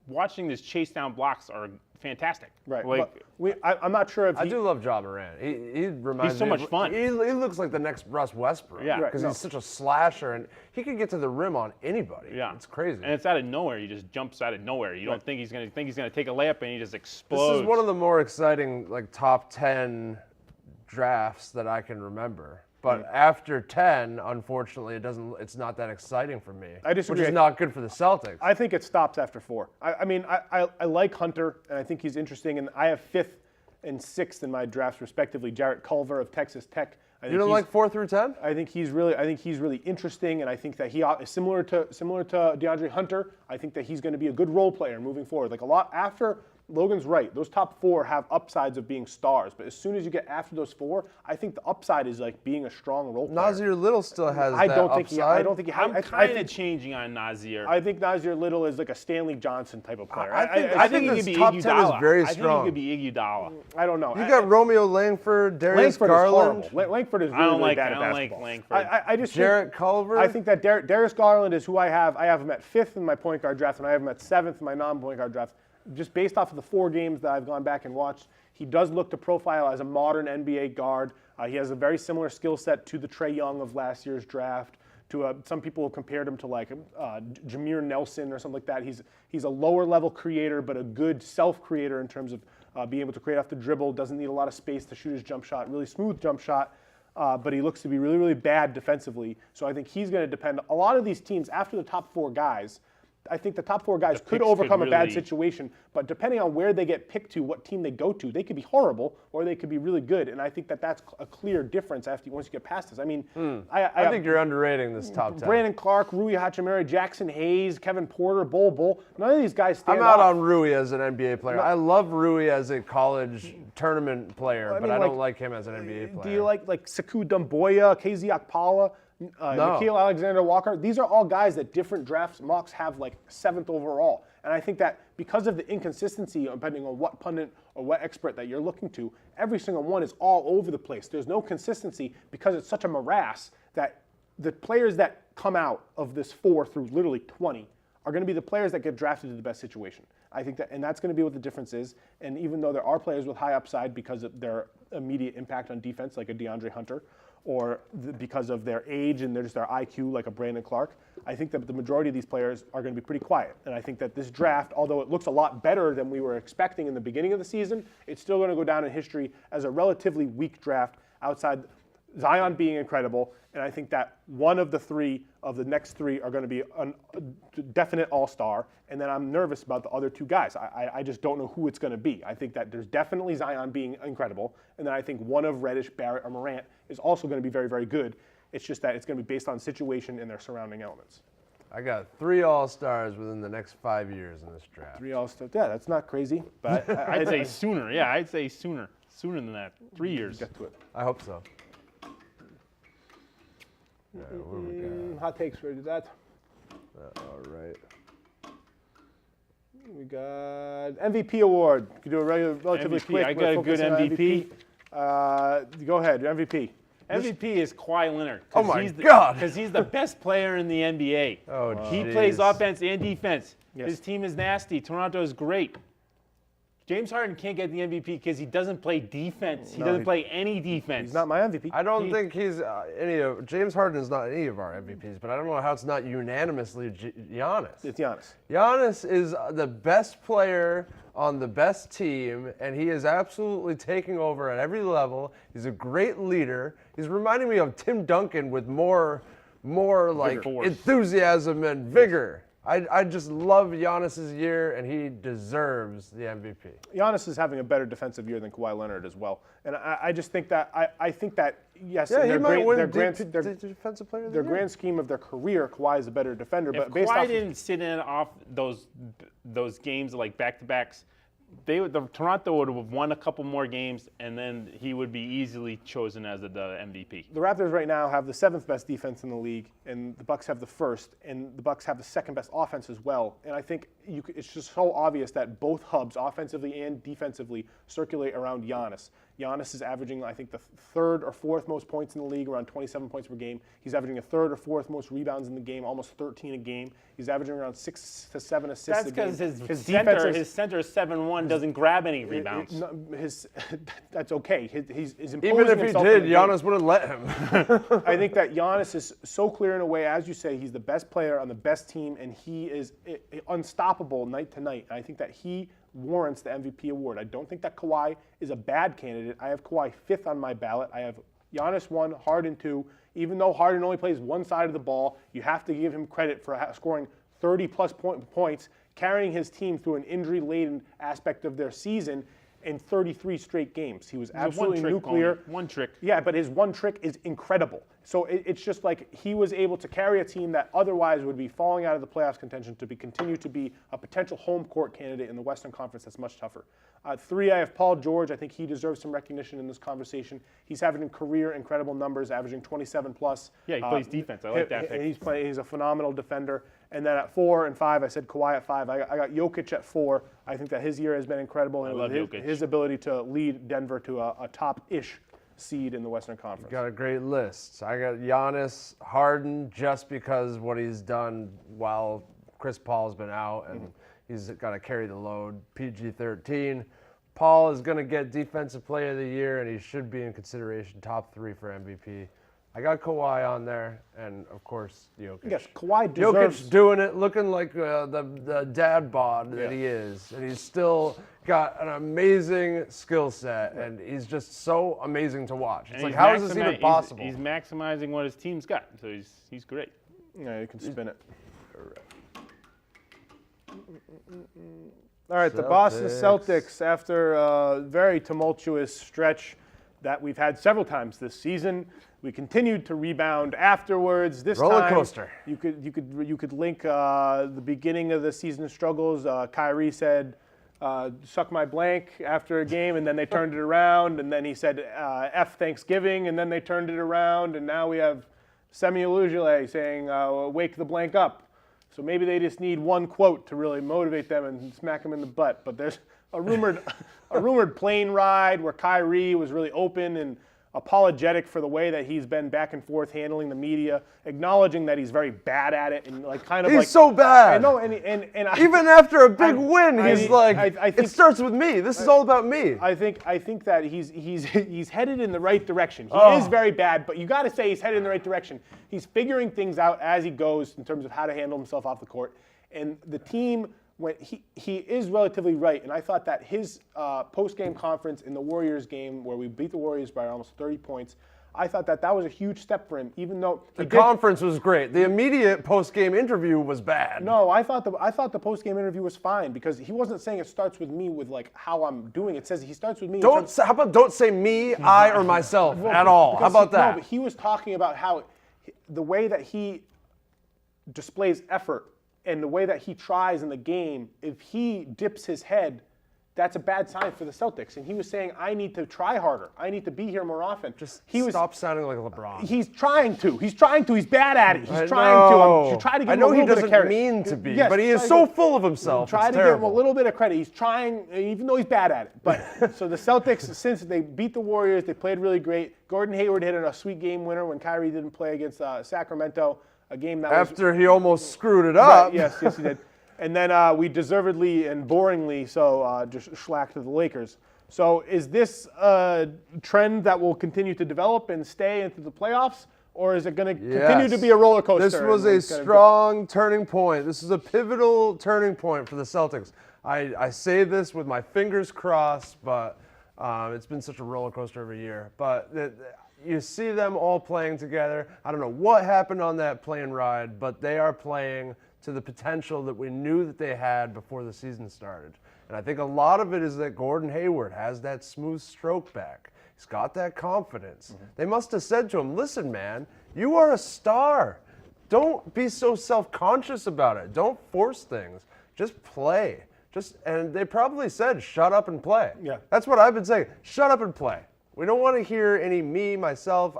watching this chase down blocks are fantastic. Right. Like But I'm not sure if I do love Ja Morant. He reminds He's so me much of- fun. He looks like the next Russ Westbrook. Yeah. Right, because no. he's such a slasher and he can get to the rim on anybody. yeah, it's crazy. And it's out of nowhere. He just jumps out of nowhere. You don't think he's gonna take a layup and he just This explodes. is one of the more exciting like top 10 drafts that I can remember. But after 10, unfortunately, it's not that exciting for me. I disagree. Which is not good for the Celtics. I think it stops after 4. I mean, I like Hunter, and I think he's interesting. And I have 5th and 6th in my drafts, respectively. Jarrett Culver of Texas Tech. I think You don't he's- like 4 through 10? I think he's really interesting, and I think that he is similar to DeAndre Hunter. I think that he's going to be a good role player moving forward. Like a lot after. Logan's right. Those top 4 have upsides of being stars, but as soon as you get after those 4, I think the upside is like being a strong role player. Nasir Little still has I that don't think upside. I don't think he. I'm I kind of think- changing on Nazir. I think Nasir Little is like a Stanley Johnson type of player. I think I think he this could be top 10 is Iguodala. very I think strong. he could be Iguodala. I don't know. You got Romeo Langford, Darius Langford Garland, is horrible. Langford is really, I don't really like- bad I at don't like basketball. Langford. I just Jarrett think, Culver. I think that Darius Garland is who I have. I have him at 5th in my point guard draft, and I have him at 7th in my non-point guard draft. Just based off of the 4 games that I've gone back and watched, he does look to profile as a modern NBA guard. He has a very similar skill set to the Trae Young of last year's draft. Some people have compared him to like Jameer Nelson or something like that. He's a lower level creator, but a good self-creator in terms of being able to create off the dribble. Doesn't need a lot of space to shoot his jump shot. Really smooth jump shot. But he looks to be really, really bad defensively. So I think he's going to depend. A lot of these teams, after the top 4 guys, I think the top 4 guys could picks overcome could a bad really- situation, but depending on where they get picked to, what team they go to, they could be horrible or they could be really good. And I think that that's a clear difference once you get past this. I mean, I think you're underrating this top 10. Brandon Clark, Rui Hachimura, Jackson Hayes, Kevin Porter, Bol. None of these guys stand I'm out off. on Rui as an NBA player. I love Rui as a college tournament player, but mean, I like, don't like him as an NBA player. Do you like Sekou Doumbouya, KZ Okpala, Nikhil Alexander-Walker? These are all guys that different drafts mocks have like 7th overall. And I think that because of the inconsistency, depending on what pundit or what expert that you're looking to, every single one is all over the place. There's no consistency because it's such a morass that the players that come out of this 4 through literally 20 are going to be the players that get drafted to the best situation. I think that, and that's going to be what the difference is. And even though there are players with high upside because of their immediate impact on defense, like a DeAndre Hunter, or because of their age and their IQ, like a Brandon Clark, I think that the majority of these players are going to be pretty quiet. And I think that this draft, although it looks a lot better than we were expecting in the beginning of the season, it's still going to go down in history as a relatively weak draft outside Zion being incredible. And I think that one of the next 3 are going to be a definite all-star. And then I'm nervous about the other 2 guys. I just don't know who it's going to be. I think that there's definitely Zion being incredible. And then I think one of Reddish, Barrett, or Morant is also going to be very, very good. It's just that it's going to be based on situation and their surrounding elements. I got 3 All-Stars within the next 5 years in this draft. 3 all-stars. Yeah, that's not crazy. But I'd say sooner. Yeah, I'd say sooner. Sooner than that. 3 years. get to it. I hope so. All right, what do we got? Hot takes for that. All right. We got MVP award. You can do a relatively MVP. quick. I We're got a good focusing on MVP. Go ahead, MVP. MVP is Kawhi Leonard. Oh my God. Because he's the best player in the NBA. Oh, He jeez. plays offense and defense. Yes. His team is nasty. Toronto is great. James Harden can't get the MVP because he doesn't play defense. He doesn't play any defense. He's not my MVP. I don't think he's James Harden is not any of our MVPs, but I don't know how it's not unanimously Giannis. It's Giannis. Giannis is the best player on the best team, and he is absolutely taking over at every level. He's a great leader. He's reminding me of Tim Duncan with more like Force. enthusiasm and vigor. I just love Giannis's year, and he deserves the MVP. Giannis is having a better defensive year than Kawhi Leonard as well. And I just think that I think that yes, Yeah, in he might win defensive player of the their year. grand scheme of their career, Kawhi is a better defender. If But based Kawhi off didn't sit in off those games like back-to-backs, Toronto would have won a couple more games, and then he would be easily chosen as the MVP. The Raptors right now have the 7th best defense in the league, and the Bucks have the 1st, and the Bucks have the 2nd best offense as well. And I think it's just so obvious that both hubs, offensively and defensively, circulate around Giannis. Giannis is averaging, I think, the 3rd or 4th most points in the league, around 27 points per game. He's averaging a 3rd or 4th most rebounds in the game, almost 13 a game. He's averaging around 6 to 7 assists That's a game. because his defense center is 7'1", doesn't grab any rebounds. That's okay. He's imposing Even if he himself did, in the game. Giannis wouldn't let him. I think that Giannis is so clear in a way, as you say, he's the best player on the best team, and he is unstoppable night to night. And I think that he warrants the MVP award. I don't think that Kawhi is a bad candidate. I have Kawhi 5th on my ballot. I have Giannis 1, Harden 2. Even though Harden only plays one side of the ball, you have to give him credit for scoring 30-plus points, carrying his team through an injury-laden aspect of their season in 33 straight games. He was absolutely nuclear. One trick. Yeah, but his one trick is incredible. So it's just like he was able to carry a team that otherwise would be falling out of the playoffs contention to continue to be a potential home court candidate in the Western Conference that's much tougher. 3, I have Paul George. I think he deserves some recognition in this conversation. He's having career incredible numbers, averaging 27+. Yeah, he plays defense. I like that pick. He's a phenomenal defender. And then at 4 and 5, I said Kawhi at 5. I got Jokic at 4. I think that his year has been incredible. I love Jokic. His ability to lead Denver to a top-ish seed in the Western Conference. Got a great list. I got Giannis, Harden, just because what he's done while Chris Paul's been out, and he's got to carry the load. PG-13. Paul is going to get Defensive Player of the Year, and he should be in consideration top 3 for MVP. I got Kawhi on there, and of course Jokic. Yes, Kawhi deserves. Jokic doing it, looking like the dad bod that he is, and he's still got an amazing skill set, and he's just so amazing to watch. It's like, how is this even possible? He's maximizing what his team's got, so he's great. Yeah, you can spin it. All right, the Boston Celtics, after a very tumultuous stretch that we've had several times this season, we continued to rebound afterwards. This roller coaster. You could link the beginning of the season struggles. Kyrie said, "Suck my blank" after a game, and then they turned it around. And then he said, "F Thanksgiving," and then they turned it around. And now we have Semi Ojeleye saying, "Wake the blank up." So maybe they just need one quote to really motivate them and smack them in the butt. But there's a rumored plane ride where Kyrie was really open and apologetic for the way that he's been back and forth handling the media, acknowledging that he's very bad at it, and like kind of he's like so bad. I know, and even after a big win, he's I think it starts with me. This is all about me. I think that he's headed in the right direction. He is very bad, but you got to say he's headed in the right direction. He's figuring things out as he goes in terms of how to handle himself off the court, and the team. When he is relatively right, and I thought that his post-game conference in the Warriors game, where we beat the Warriors by almost 30 points, I thought that was a huge step for him. Even though the conference was great, the immediate post-game interview was bad. No, I thought the post-game interview was fine because he wasn't saying it starts with me with like how I'm doing. It says he starts with me. How about don't say me, I, or myself at all? How about that? No, but he was talking about how the way that he displays effort. And the way that he tries in the game, if he dips his head, that's a bad sign for the Celtics. And he was saying, I need to try harder. I need to be here more often. Stop sounding like LeBron. He's trying to. He's bad at it. He's trying to. Try to give him a little bit of credit. I know he doesn't mean to be, yes, but he is so full of himself. Try to give him a little bit of credit. He's trying, even though he's bad at it. But so the Celtics, since they beat the Warriors, they played really great. Gordon Hayward hit a sweet game winner when Kyrie didn't play against Sacramento. A game that after he almost screwed it up. Right, yes, he did. And then we deservedly and boringly just schlacked to the Lakers. So is this a trend that will continue to develop and stay into the playoffs, or is it going to continue to be a roller coaster? This was a strong turning point. This is a pivotal turning point for the Celtics. I say this with my fingers crossed, but it's been such a roller coaster every year. But you see them all playing together. I don't know what happened on that plane ride, but they are playing to the potential that we knew that they had before the season started. And I think a lot of it is that Gordon Hayward has that smooth stroke back. He's got that confidence. Mm-hmm. They must have said to him, listen, man, you are a star. Don't be so self-conscious about it. Don't force things. Just play. And they probably said, shut up and play. Yeah. That's what I've been saying. Shut up and play. We don't want to hear any me, myself,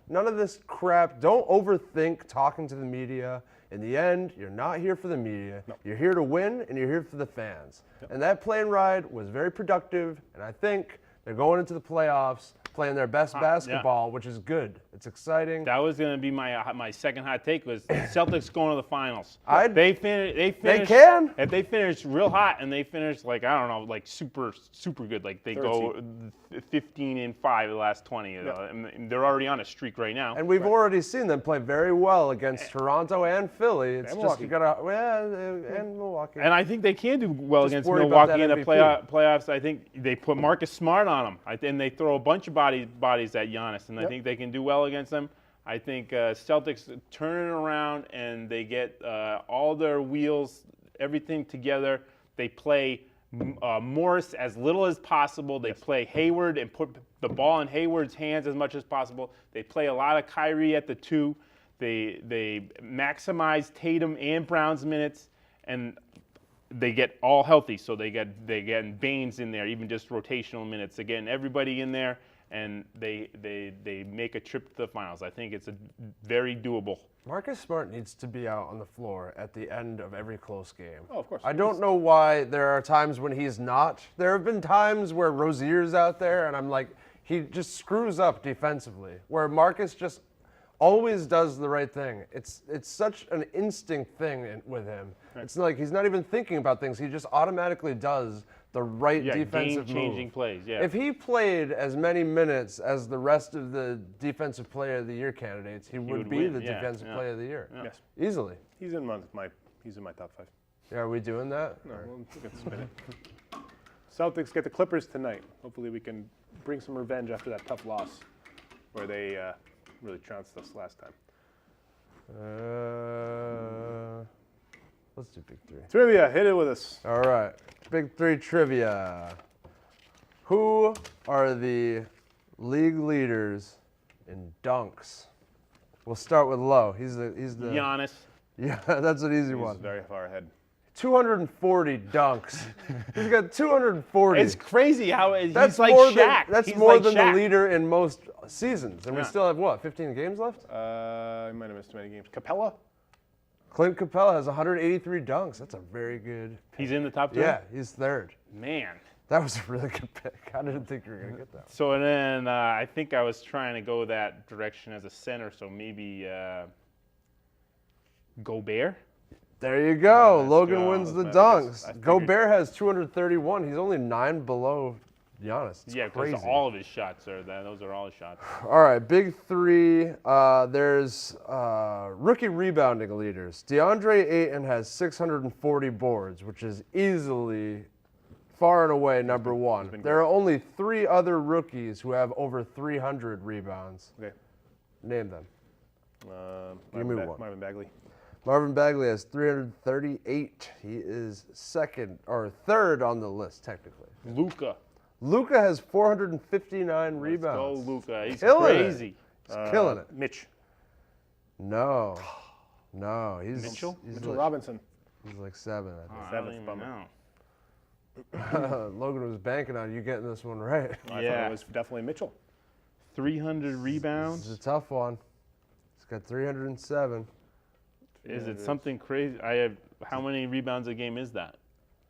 none of this crap. Don't overthink talking to the media. In the end, you're not here for the media. No. You're here to win, and you're here for the fans. Yep. And that plane ride was very productive, and I think they're going into the playoffs playing their best basketball, which is good. It's exciting. That was going to be my second hot take was Celtics going to the finals. They can. If they finish real hot and they finish like I don't know, like super good, like they go 15-5 the last 20, and they're already on a streak right now. And we've already seen them play very well against Toronto and Philly. It's just you gotta and Milwaukee. And I think they can do well against Milwaukee in the playoffs. I think they put Marcus Smart on them, and they throw a bunch of bodies at Giannis, and I think they can do well against them. I think Celtics turn it around and they get all their wheels, everything together. They play Morris as little as possible. They play Hayward and put the ball in Hayward's hands as much as possible. They play a lot of Kyrie at the 2. They maximize Tatum and Brown's minutes, and they get all healthy. So they get Baines in there, even just rotational minutes. They're getting everybody in there, and they make a trip to the finals. I think it's a very doable. Marcus Smart needs to be out on the floor at the end of every close game. Oh, of course. I don't know why there are times when he's not. There have been times where Rozier's out there, and I'm like, he just screws up defensively, where Marcus just always does the right thing. It's such an instinct thing with him. Right. It's like he's not even thinking about things. He just automatically does the right defensive game-changing plays. Yeah. If he played as many minutes as the rest of the Defensive Player of the Year candidates, he would be the Defensive Player of the Year. Yeah. Yes, easily. He's in my top 5. Yeah, are we doing that? No, we'll get submitted. Celtics get the Clippers tonight. Hopefully, we can bring some revenge after that tough loss, where they really trounced us last time. Let's do Big 3. Trivia, hit it with us. All right, Big 3 trivia. Who are the league leaders in dunks? We'll start with low. He's the Giannis. Yeah, that's an easy one. He's very far ahead. 240 dunks. He's got 240. It's crazy how he's like more Shaq. That's more than the leader in most seasons. And we still have, what, 15 games left? I might have missed too many games. Capella? Clint Capella has 183 dunks. That's a very good pick. He's in the top 2? Yeah, he's third. Man. That was a really good pick. I didn't think you were going to get that. So then I think I was trying to go that direction as a center, so maybe Gobert? There you go. Let's Logan go. wins the I dunks. Gobert has 231. He's only 9 below Giannis. It's crazy. Because all of his shots are that. Those are all his shots. All right, Big 3. There's rookie rebounding leaders. DeAndre Ayton has 640 boards, which is easily, far and away, number 1. There are only 3 other rookies who have over 300 rebounds. Okay. Name them. Give me one. Marvin Bagley. Marvin Bagley has 338. He is third on the list, technically. Luka has 459 rebounds. Let's go, Luka. He's crazy. He's killing it. Mitch. No. He's Mitchell? Mitchell Robinson. He's like 7, I think. 7th bummer. Logan was banking on you getting this one right. I thought it was definitely Mitchell. 300 rebounds. This is a tough one. He's got 307. Is it something crazy? How many rebounds a game is that?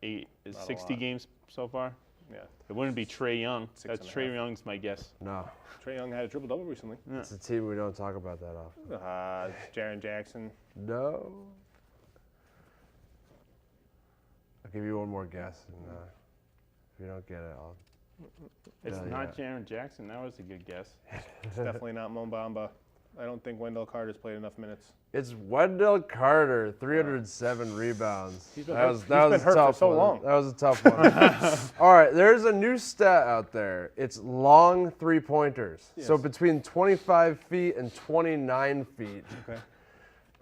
8. Is 60 games so far? Yeah. It wouldn't be Trae Young. 6 That's and a Trae half. Young's my guess. No. Trae Young had a triple-double recently. Yeah. It's a team we don't talk about that often. Jaren Jackson. No. I'll give you one more guess, and if you don't get it, I'll. It's not Jaren Jackson. That was a good guess. It's definitely not Mo Bamba. I don't think Wendell Carter's played enough minutes. It's Wendell Carter, 307 rebounds. He's been That was hurt a tough for so one. long. That was a tough one. All right, there's a new stat out there. It's long three-pointers. Yes. So between 25 feet and 29 feet.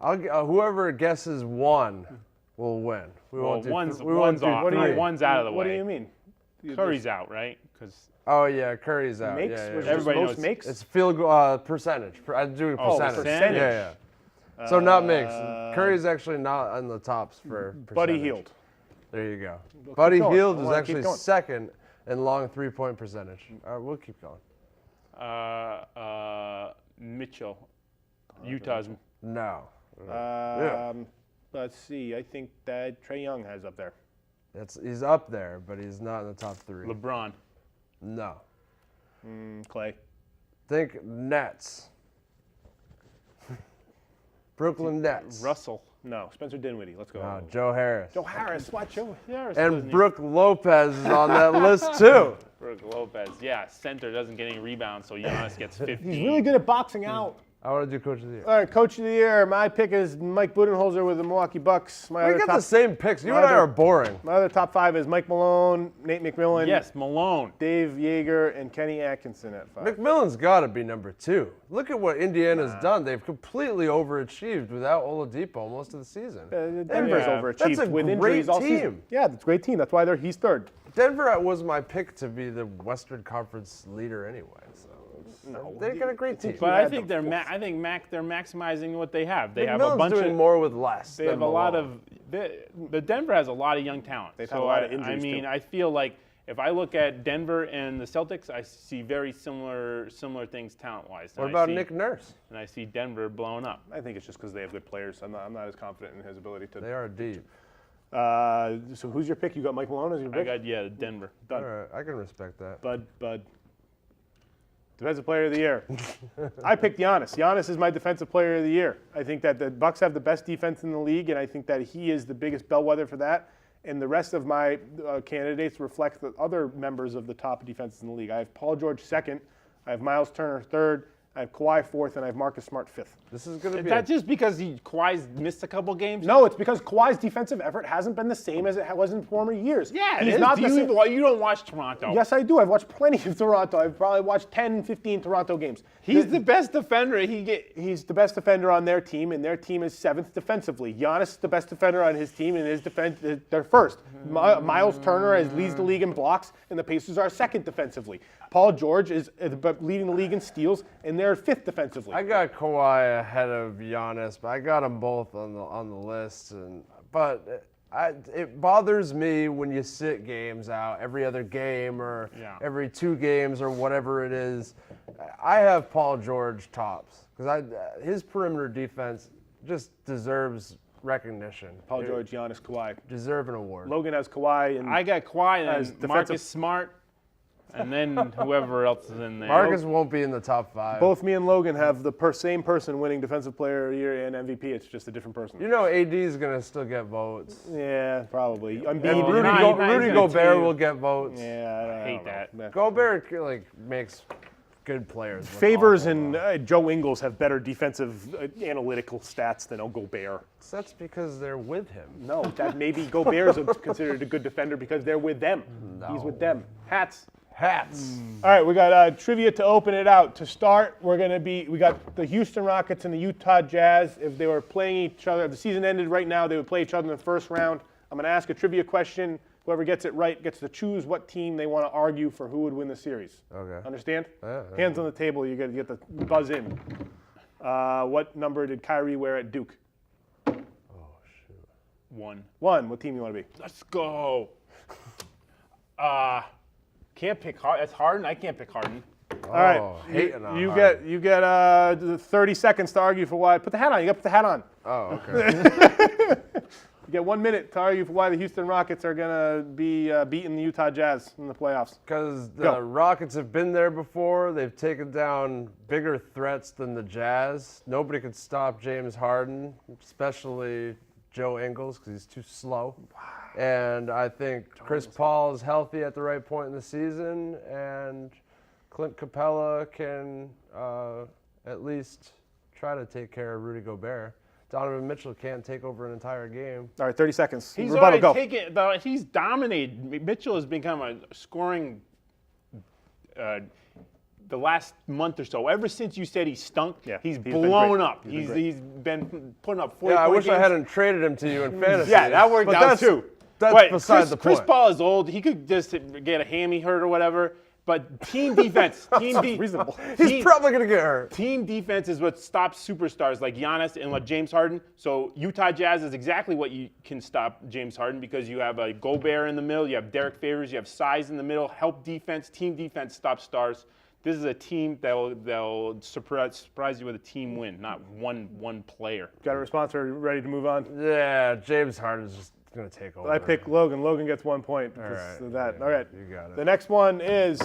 Okay. Whoever guesses 1 will win. One's won't do off. 3. One's out of the way. What do you mean? Curry's out, right? Because Oh yeah, Curry's out. Makes? Yeah, Was yeah. it Everybody most knows makes? It's field goal percentage. I'm doing percentage. percentage. Yeah, yeah. So not makes. Curry's actually not on the tops for Buddy percentage. Hield. There you go. We'll Buddy keep going. Hield I is wanna keep actually going. second in long three-point percentage. All right, we'll keep going. Mitchell, Utah's. No. Let's see. I think that Trae Young has up there. He's up there, but he's not in the top 3. LeBron. No. Clay. Think Nets. Brooklyn Nets. Russell. No. Spencer Dinwiddie. Let's go. Joe Harris. Joe Harris. Watch Joe Harris. And Brooke Lopez is on that list too. Brooke Lopez. Yeah, center doesn't get any rebounds, so Giannis gets 15. He's really good at boxing out. I want to do Coach of the Year. All right, Coach of the Year. My pick is Mike Budenholzer with the Milwaukee Bucks. We got the same picks. You and I are boring. My other top 5 is Mike Malone, Nate McMillan, Yes, Malone. Dave Yeager, and Kenny Atkinson at 5. McMillan's got to be number 2. Look at what Indiana's done. They've completely overachieved without Oladipo most of the season. Denver's Yeah. overachieved That's a with great injuries all season. team. Yeah, that's a great team. That's why he's third. Denver was my pick to be the Western Conference leader anyway. So they got a great team. But I think they're maximizing what they have. They have a McMillan's bunch doing of more with less. They have a lot of. The Denver has a lot of young talent. They've so had a lot of I injuries, mean, too. I feel like if I look at Denver and the Celtics, I see very similar things talent-wise. What about Nick Nurse? And I see Denver blowing up. I think it's just because they have good players. I'm not as confident in his ability to. They are deep. So who's your pick? You got Mike Malone as your pick? I got Denver. Done. All right, I can respect that. Bud. Defensive Player of the Year. I picked Giannis. Giannis is my Defensive Player of the Year. I think that the Bucks have the best defense in the league, and I think that he is the biggest bellwether for that. And the rest of my candidates reflect the other members of the top defenses in the league. I have Paul George second. I have Miles Turner third. I have Kawhi fourth, and I have Marcus Smart fifth. This is going to Is be that just because Kawhi's missed a couple games? No, it's because Kawhi's defensive effort hasn't been the same as it was in former years. Yeah, he's it is. not Do the same. you don't watch Toronto. Yes, I do. I've watched plenty of Toronto. I've probably watched 10, 15 Toronto games. He's the best defender. He's the best defender on their team, and their team is 7th defensively. Giannis is the best defender on his team, and his defense they're first. Miles Turner leads the league in blocks, and the Pacers are 2nd defensively. Paul George is leading the league in steals, and they're 5th defensively. I got Kawhi ahead of Giannis, but I got them both on the list. But it bothers me when you sit games out every other game or every 2 games or whatever it is. I have Paul George tops because his perimeter defense just deserves recognition. Paul George, Giannis, Kawhi. Deserve an award. Logan has Kawhi, and I got Kawhi As and defensive- Marcus Smart, and then whoever else is in there. Marcus won't be in the top 5. both me and Logan have the same person winning Defensive Player of the Year and MVP. It's just a different person. You know AD is going to still get votes. Yeah, probably. And Embiid, Rudy Gobert will get votes. Yeah, I hate don't know. that. Gobert makes good players. look Favors awful, and though. Joe Ingles have better defensive analytical stats than Gobert. That's because they're with him. No, that maybe Gobert is considered a good defender because they're with them. He's with them. Hats. All right, we got trivia to open it out. To start, we got the Houston Rockets and the Utah Jazz. If they were playing each other, if the season ended right now, they would play each other in the first round. I'm going to ask a trivia question. Whoever gets it right gets to choose what team they want to argue for who would win the series. Okay. Understand? Yeah. Hands on the table. You get to buzz in. What number did Kyrie wear at Duke? 1. 1. What team you want to be? Let's go. Can't pick Harden. That's Harden. I can't pick Harden. All right. Hating on You Harden. get 30 seconds to argue for why. Put the hat on. You got to put the hat on. Oh, okay. You get 1 minute to argue for why the Houston Rockets are going to be beating the Utah Jazz in the playoffs. Because the Go. Rockets have been there before. They've taken down bigger threats than the Jazz. Nobody could stop James Harden, especially Joe Ingles, because he's too slow. And I think Chris Paul is healthy at the right point in the season, and Clint Capella can at least try to take care of Rudy Gobert. Donovan Mitchell can't take over an entire game. All right, 30 seconds. He's Rebuttal, go. already taken. He's dominated. Mitchell has become a scoring. The last month or so, ever since you said he stunk, he's been blown great. up. He's been putting up 40 Yeah, I point wish I games. hadn't traded him to you in fantasy. Yeah, that worked But out that's- too. That's But beside the point. Chris Paul is old. He could just get a hammy hurt or whatever. But team defense, reasonable. He's probably going to get hurt. Team defense is what stops superstars like Giannis and like James Harden. So Utah Jazz is exactly what you can stop James Harden because you have a Gobert in the middle, you have Derek Favors, you have size in the middle, help defense, team defense stops stars. This is a team that'll surprise you with a team win, not one player. Got a response? Are you ready to move on? Yeah, James Harden's just going to take over. I pick Logan. Logan gets 1 point. All right. All right. You got it. The next one is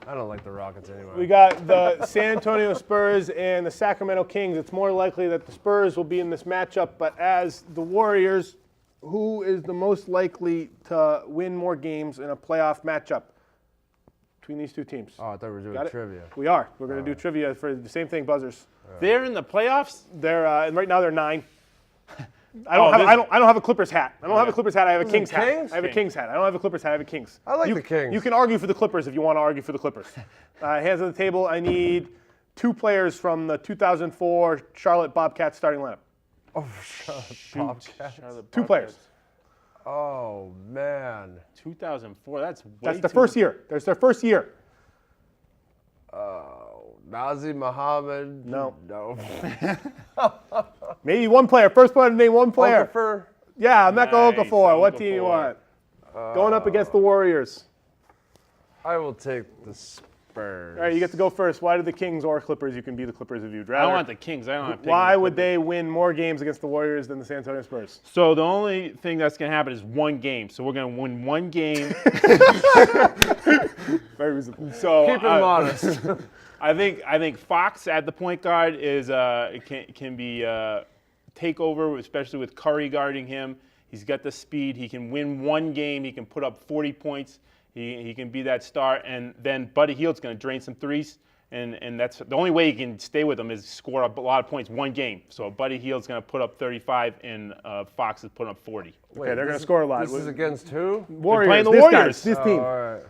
I don't like the Rockets anyway. we got the San Antonio Spurs and the Sacramento Kings. It's more likely that the Spurs will be in this matchup, but as the Warriors, who is the most likely to win more games in a playoff matchup between these two teams? Oh, I thought we were doing Got it? trivia. We are. We're going to do trivia for the same thing, buzzers. They're in the playoffs? They're and right now they're 9. I Oh, don't have a Clippers hat. I don't have a Clippers hat. I have a Kings hat. Kings? I have a Kings hat. I don't have a Clippers hat. I have a Kings. I like the Kings. You can argue for the Clippers if you want to argue for the Clippers. Hands on the table. I need 2 players from the 2004 Charlotte Bobcats starting lineup. Oh, Bobcats. 2 players. Oh, man. 2004, that's way That's the too- first year. That's their first year. Nazi Muhammad. No. No. Maybe 1 player. First one to name 1 player. Okafor? Yeah, Mecca Nice, Okafor. What team you Okafor. want? Going up against the Warriors. I will take the Spurs. All right, you get to go first. Why do the Kings or Clippers? You can be the Clippers if you'd I rather. don't want the Kings. I don't have Why would they win more games against the Warriors than the San Antonio Spurs? So the only thing that's going to happen is 1 game. So we're going to win 1 game. Very reasonable. So Keep it modest. I think Fox at the point guard is can be take over, especially with Curry guarding him. He's got the speed. He can win 1 game. He can put up 40 points. He can be that star. And then Buddy Hield's going to drain some threes. And that's the only way he can stay with them is score a lot of points 1 game. So Buddy Hield's going to put up 35, and Fox is putting up 40. Okay, they're going to score a lot. This is against who? Warriors. playing the this Warriors. Guys, this team. All right.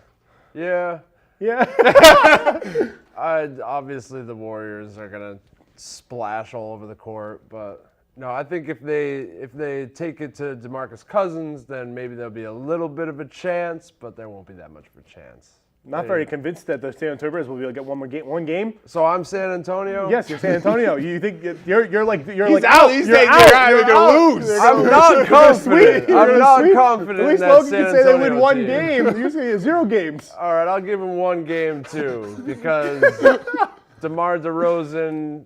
Yeah. Yeah. Obviously, the Warriors are going to splash all over the court, but no, I think if they take it to DeMarcus Cousins, then maybe there'll be a little bit of a chance, but there won't be that much of a chance. Not very convinced that the San Antonio Spurs will be able to get one game. So I'm San Antonio. Yes, you're San Antonio. You think you're like out. He's saying they're gonna lose. I'm not confident. I'm not confident. At least in that Logan San can say they win Antonio 1 team. game. You say 0 games. All right, I'll give him 1 game too because DeMar DeRozan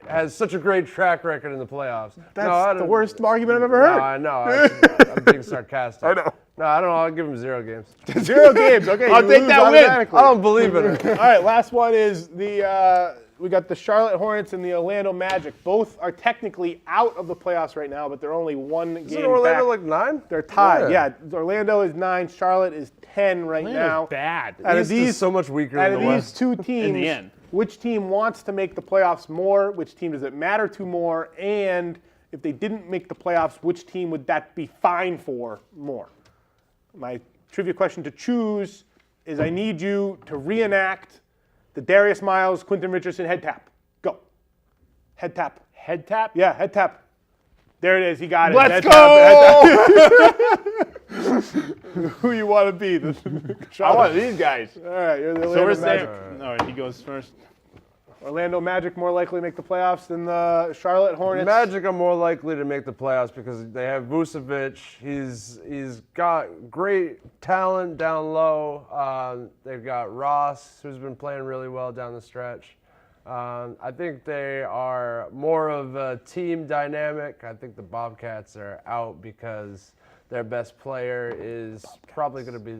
has such a great track record in the playoffs. That's the worst argument I've ever heard. No, I know. I'm being sarcastic. I know. No, I don't know. I'll give him 0 games. 0 games. Okay, I'll you take lose that win. automatically. I don't believe in it. All right, last one is we got the Charlotte Hornets and the Orlando Magic. Both are technically out of the playoffs right now, but they're only 1 game Isn't Orlando back. like 9? They're tied. Yeah. Orlando is 9. Charlotte is 10 right Orlando's now. bad. Out of East is so much weaker out than of the these West. 2 teams, the end. which team wants to make the playoffs more? Which team does it matter to more? And if they didn't make the playoffs, which team would that be fine for more? My trivia question to choose is I need you to reenact the Darius Miles, Quentin Richardson head tap. Go. Head tap. Head tap? Yeah, head tap. There it is. He got it. Let's Head go! tap. Who you want to be? I want these guys. All right, you're the So Orlando we're saying, Magic. all right, he goes first. Orlando Magic more likely to make the playoffs than the Charlotte Hornets. Magic are more likely to make the playoffs because they have Vucevic. He's got great talent down low. They've got Ross, who's been playing really well down the stretch. I think they are more of a team dynamic. I think the Bobcats are out because their best player is probably going to be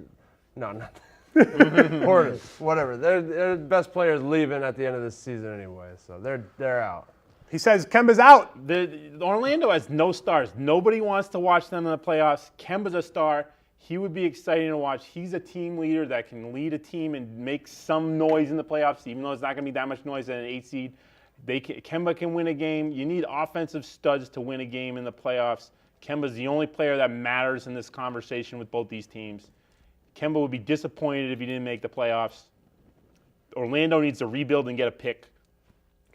not Hornets, whatever. Their best player is leaving at the end of this season anyway, so they're out. He says Kemba's out. The Orlando has no stars. Nobody wants to watch them in the playoffs. Kemba's a star. He would be exciting to watch. He's a team leader that can lead a team and make some noise in the playoffs, even though it's not going to be that much noise at an 8 seed. Kemba can win a game. You need offensive studs to win a game in the playoffs. Kemba's the only player that matters in this conversation with both these teams. Kemba would be disappointed if he didn't make the playoffs. Orlando needs to rebuild and get a pick.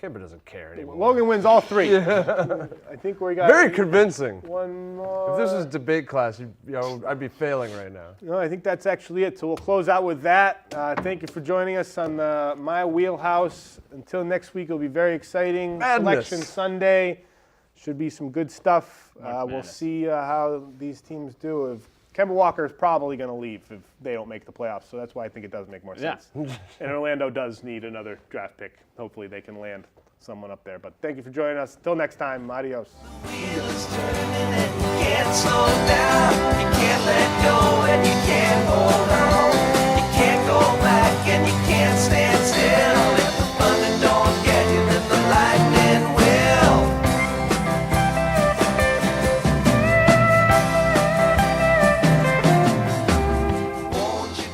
Kemba doesn't care anymore. Logan wins all 3. I think we got Very convincing. one more. If this was debate class, I'd be failing right now. No, I think that's actually it. So we'll close out with that. Thank you for joining us on My Wheelhouse. Until next week, it'll be very exciting. Madness. Selection Sunday. Should be some good stuff. We'll Madness. see how these teams do. If Kemba Walker is probably going to leave if they don't make the playoffs. So that's why I think it does make more sense. And Orlando does need another draft pick. Hopefully they can land someone up there. But thank you for joining us. Till next time, adios. Wheel is turning and you can't slow down.